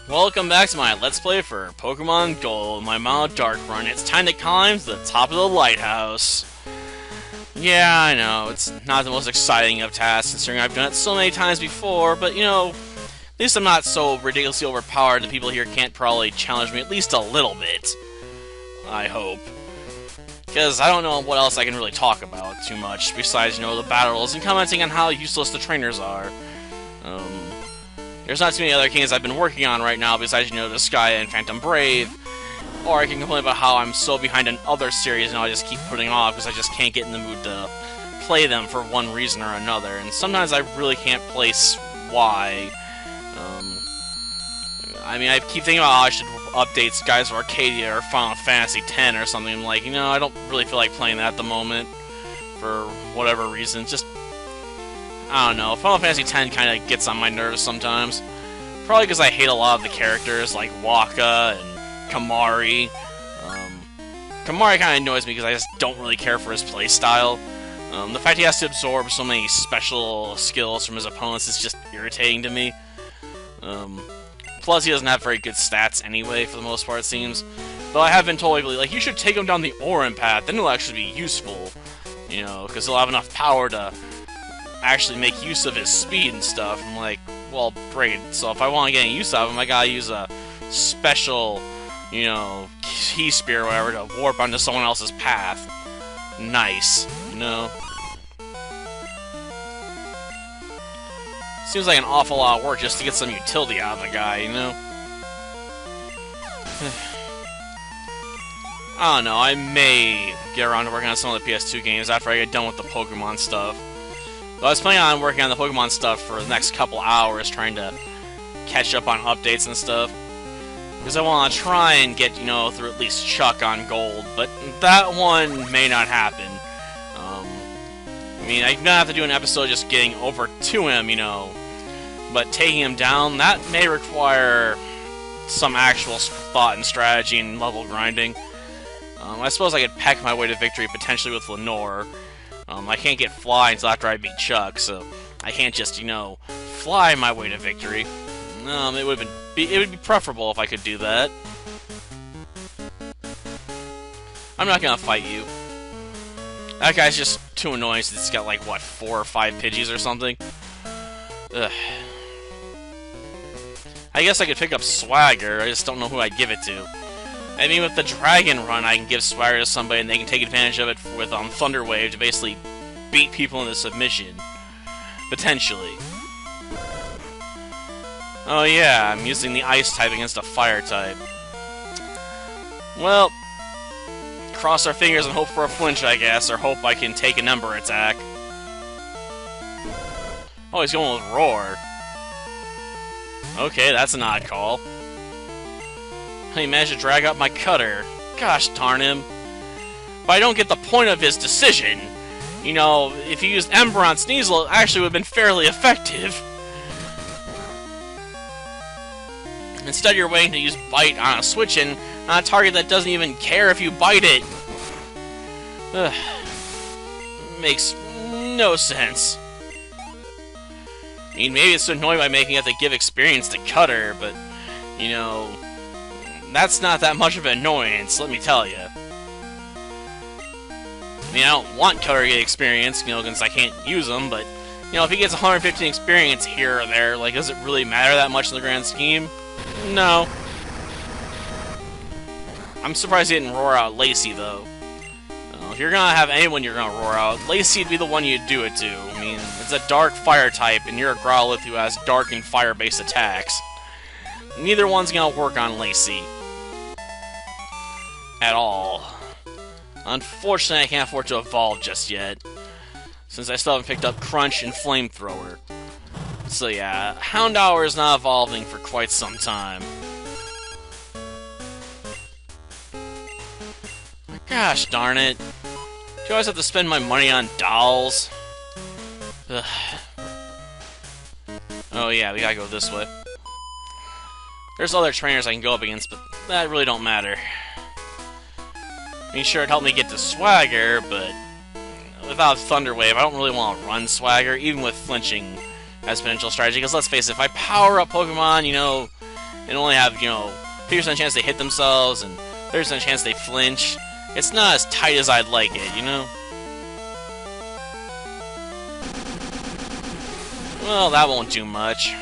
Welcome back to my Let's Play for Pokemon Gold, my Mono Dark run. It's time to climb to the top of the lighthouse. Yeah, I know, it's not the most exciting of tasks, considering I've done it so many times before, but at least I'm not so ridiculously overpowered that people here can't probably challenge me at least a little bit. I hope. Because I don't know what else I can really talk about too much, besides, the battles and commenting on how useless the trainers are. There's not too many other games I've been working on right now besides, Disgaea and Phantom Brave. Or I can complain about how I'm so behind in other series and I just keep putting off because I just can't get in the mood to play them for one reason or another. And sometimes I really can't place why. I keep thinking about how I should update Skies of Arcadia or Final Fantasy X or something. I'm like, I don't really feel like playing that at the moment for whatever reason. Just I don't know, Final Fantasy X kind of gets on my nerves sometimes. Probably because I hate a lot of the characters, like Waka and Kamari. Kamari kind of annoys me because I just don't really care for his playstyle. The fact he has to absorb so many special skills from his opponents is just irritating to me. Plus, he doesn't have very good stats anyway, for the most part, it seems. Though I have been told, like, you should take him down the Orin path, then it'll actually be useful. Because he'll have enough power to actually make use of his speed and stuff. I'm like, well, great. So if I want to get any use out of him, I gotta use a special, key spear or whatever to warp onto someone else's path. Nice, Seems like an awful lot of work just to get some utility out of the guy, I don't know, I may get around to working on some of the PS2 games after I get done with the Pokemon stuff. I was planning on working on the Pokemon stuff for the next couple hours, trying to catch up on updates and stuff. Because I want to try and get, through at least Chuck on Gold, but that one may not happen. I'm gonna have to do an episode just getting over to him, but taking him down, that may require some actual thought and strategy and level grinding. I suppose I could peck my way to victory potentially with Lenore. I can't get Fly until after I beat Chuck, so I can't just, fly my way to victory. It would be preferable if I could do that. I'm not gonna fight you. That guy's just too annoying since he's got, like, what, 4 or 5 Pidgeys or something? Ugh. I guess I could pick up Swagger, I just don't know who I'd give it to. With the Dragon Run, I can give Swagger to somebody and they can take advantage of it with Thunder Wave to basically beat people into submission. Potentially. Oh yeah, I'm using the Ice type against a Fire type. Well, cross our fingers and hope for a flinch, I guess, or hope I can take an Ember attack. Oh, he's going with Roar. Okay, that's an odd call. He managed to drag out my cutter. Gosh darn him. But I don't get the point of his decision. If he used Ember on Sneasel, it actually would have been fairly effective. Instead, you're waiting to use Bite on a Switch-In on a target that doesn't even care if you bite it. Ugh. Makes no sense. Maybe it's annoying by making it to give experience to Cutter, but, that's not that much of an annoyance, let me tell you. I don't want Cutter to get experience, since I can't use him, but, if he gets 115 experience here or there, like, does it really matter that much in the grand scheme? No. I'm surprised he didn't roar out Lacey, though. If you're gonna have anyone you're gonna roar out, Lacey'd be the one you'd do it to. It's a dark fire type, and you're a Growlithe who has dark and fire-based attacks. Neither one's gonna work on Lacey. At all. Unfortunately, I can't afford to evolve just yet, since I still haven't picked up Crunch and Flamethrower. So yeah, Houndour is not evolving for quite some time. Gosh darn it. Do you always have to spend my money on dolls? Ugh. Oh yeah, we gotta go this way. There's other trainers I can go up against, but that really don't matter. Sure, it helped me get to Swagger, but without Thunder Wave, I don't really want to run Swagger, even with flinching as potential strategy, because let's face it, if I power up Pokemon, and only have, 50% chance they hit themselves and 30% chance they flinch. It's not as tight as I'd like it, you know? Well, that won't do much.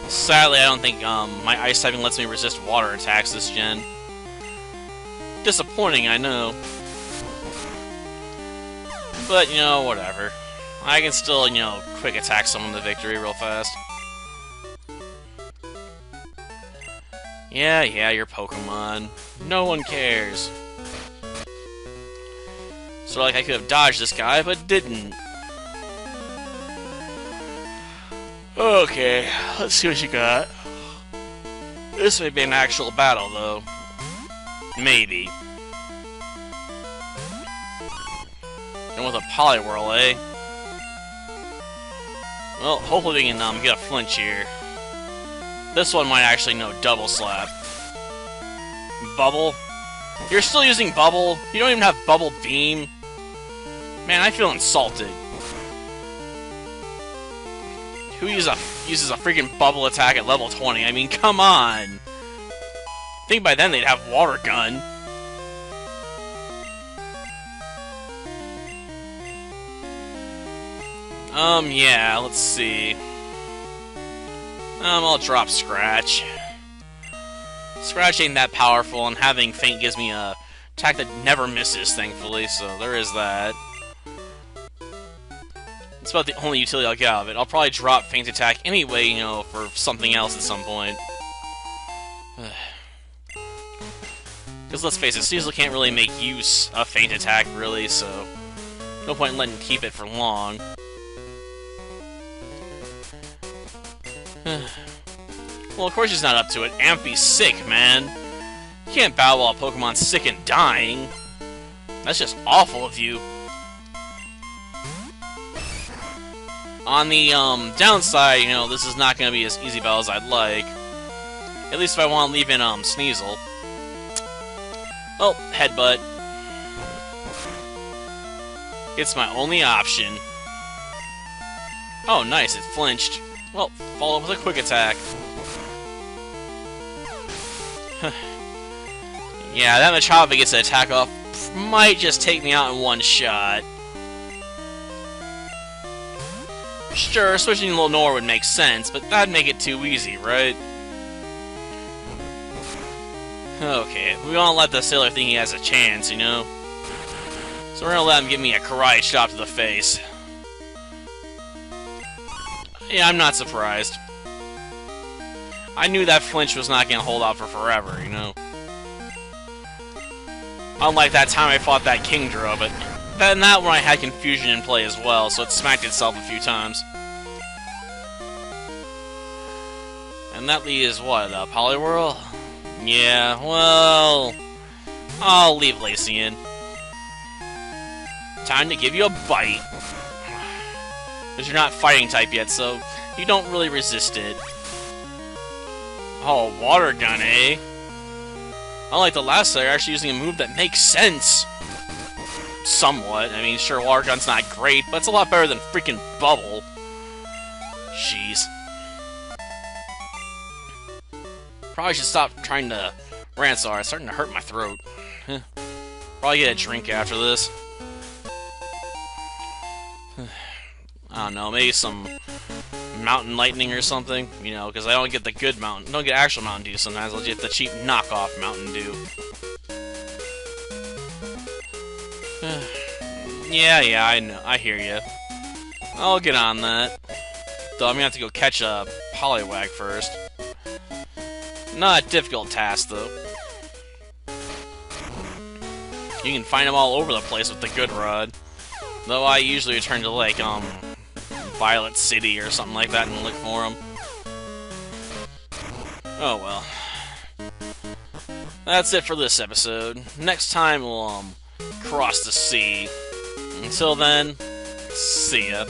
Sadly, I don't think my ice typing lets me resist water attacks this gen. Disappointing, I know. But, whatever. I can still, quick attack someone to victory real fast. Yeah, you're Pokémon. No one cares. So, I could have dodged this guy, but didn't. Okay, let's see what you got. This may be an actual battle, though. Maybe. And with a Poliwhirl, eh? Well, hopefully we can get a flinch here. This one might actually double slap. Bubble? You're still using Bubble? You don't even have Bubble Beam? Man, I feel insulted. Who uses a freaking Bubble attack at level 20? I mean, come on! I think by then they'd have Water Gun. Yeah, let's see. I'll drop Scratch. Scratch ain't that powerful, and having Feint gives me a attack that never misses, thankfully, so there is that. It's about the only utility I'll get out of it. I'll probably drop Feint Attack anyway, for something else at some point. Because let's face it, Sneasel can't really make use of Feint Attack, really, so no point in letting him keep it for long. Well, of course he's not up to it. Amphy's sick, man. You can't battle while a Pokemon's sick and dying. That's just awful of you. On the downside, this is not going to be as easy battle as I'd like. At least if I want to leave in Sneasel. Oh, Headbutt. It's my only option. Oh, nice, it flinched. Well, follow up with a quick attack. Yeah, that Machop, if it gets an attack off, might just take me out in one shot. Sure, switching to Lenore would make sense, but that'd make it too easy, right? Okay, we won't let the sailor think he has a chance, So we're gonna let him give me a karate chop to the face. Yeah, I'm not surprised. I knew that flinch was not gonna hold out for forever, Unlike that time I fought that Kingdra, but then that one I had Confusion in play as well, so it smacked itself a few times. And that leaves what, a Poliwhirl? Yeah, well, I'll leave Lacey in. Time to give you a bite. Because you're not fighting type yet, so you don't really resist it. Oh, Water Gun, eh? Unlike the last player, actually using a move that makes sense. Somewhat. I mean, sure, Water Gun's not great, but it's a lot better than freaking Bubble. Jeez. Probably should stop trying to Ransar. It's starting to hurt my throat. Probably get a drink after this. I don't know, maybe some Mountain Lightning or something, because I don't get the good don't get actual Mountain Dew sometimes. I'll get the cheap knockoff Mountain Dew. Yeah, I know, I hear you. I'll get on that. Though I'm gonna have to go catch a Poliwag first. Not a difficult task, though. You can find them all over the place with the Good Rod. Though I usually return to, Violet City or something like that and look for them. Oh well. That's it for this episode. Next time we'll, cross the sea. Until then, see ya.